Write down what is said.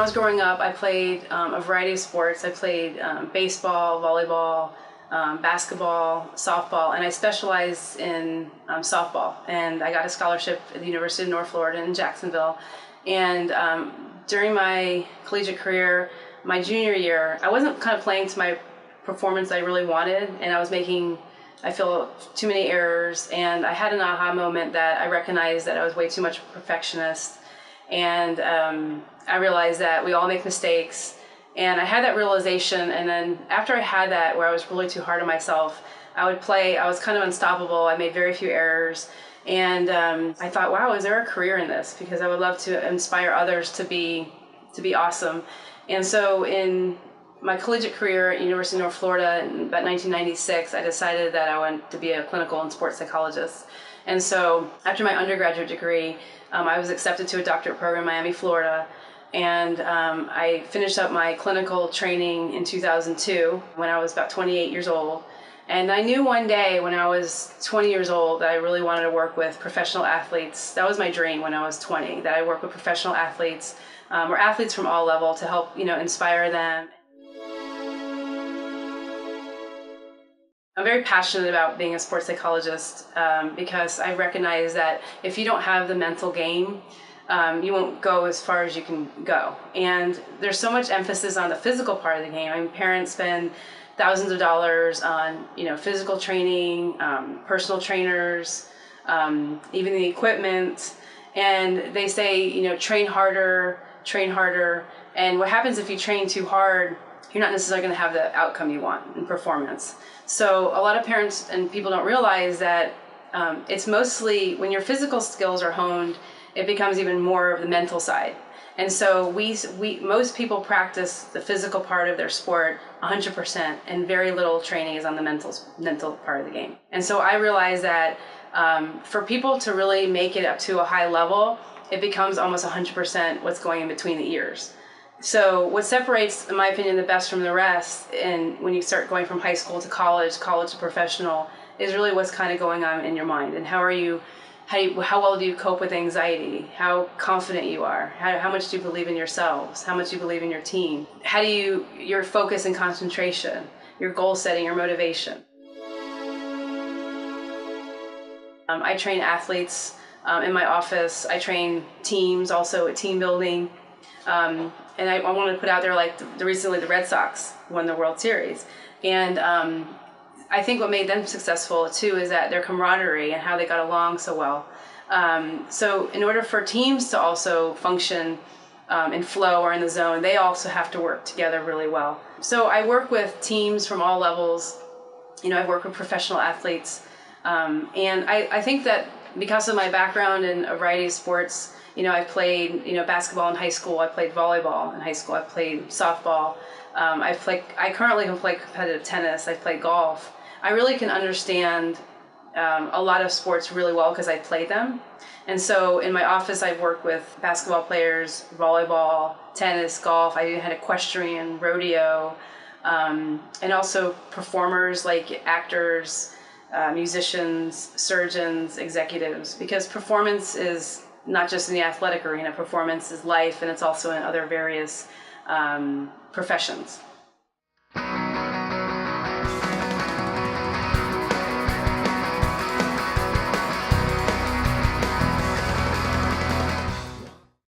I was growing up, I played a variety of sports. I played baseball, volleyball, basketball, softball, and I specialized in softball. And I got a scholarship at the University of North Florida in Jacksonville. And during my collegiate career, my junior year, I wasn't kind of playing to my performance I really wanted, and I was making, I feel, too many errors. And I had an aha moment that I recognized that I was way too much of a perfectionist. And I realized that we all make mistakes. And I had that realization, and then after I had that, where I was really too hard on myself, I would play, I was kind of unstoppable. I made very few errors. And I thought, wow, is there a career in this? Because I would love to inspire others to be awesome. And so in my collegiate career at University of North Florida in about 1996, I decided that I wanted to be a clinical and sports psychologist. And so after my undergraduate degree, I was accepted to a doctorate program in Miami, Florida. And I finished up my clinical training in 2002 when I was about 28 years old. And I knew one day when I was 20 years old that I really wanted to work with professional athletes. That was my dream when I was 20, that I work with professional athletes or athletes from all levels to help, inspire them. I'm very passionate about being a sports psychologist because I recognize that if you don't have the mental game, you won't go as far as you can go. And there's so much emphasis on the physical part of the game. I mean, parents spend thousands of dollars on, physical training, personal trainers, even the equipment. And they say, train harder. And what happens if you train too hard, you're not necessarily going to have the outcome you want in performance. So a lot of parents and people don't realize that it's mostly when your physical skills are honed, it becomes even more of the mental side. And so most people practice the physical part of their sport 100%, and very little training is on the mental part of the game. And so I realized that for people to really make it up to a high level, it becomes almost 100% what's going in between the ears. So what separates, in my opinion, the best from the rest, and when you start going from high school to college to professional, is really what's kind of going on in your mind, and how well do you cope with anxiety? How confident you are? How much do you believe in yourselves? How much do you believe in your team? How do your focus and concentration, your goal setting, your motivation? I train athletes in my office. I train teams also at team building. And I want to put out there, recently the Red Sox won the World Series. And I think what made them successful too is that their camaraderie and how they got along so well. So in order for teams to also function in flow or in the zone, they also have to work together really well. So I work with teams from all levels. I work with professional athletes. And I think that because of my background in a variety of sports, I played, basketball in high school. I played volleyball in high school. I played softball. I currently can play competitive tennis. I play golf. I really can understand a lot of sports really well because I played them. And so in my office, I work with basketball players, volleyball, tennis, golf. I had equestrian, rodeo, and also performers like actors, musicians, surgeons, executives, because performance is not just in the athletic arena. Performance is life, and it's also in other various professions.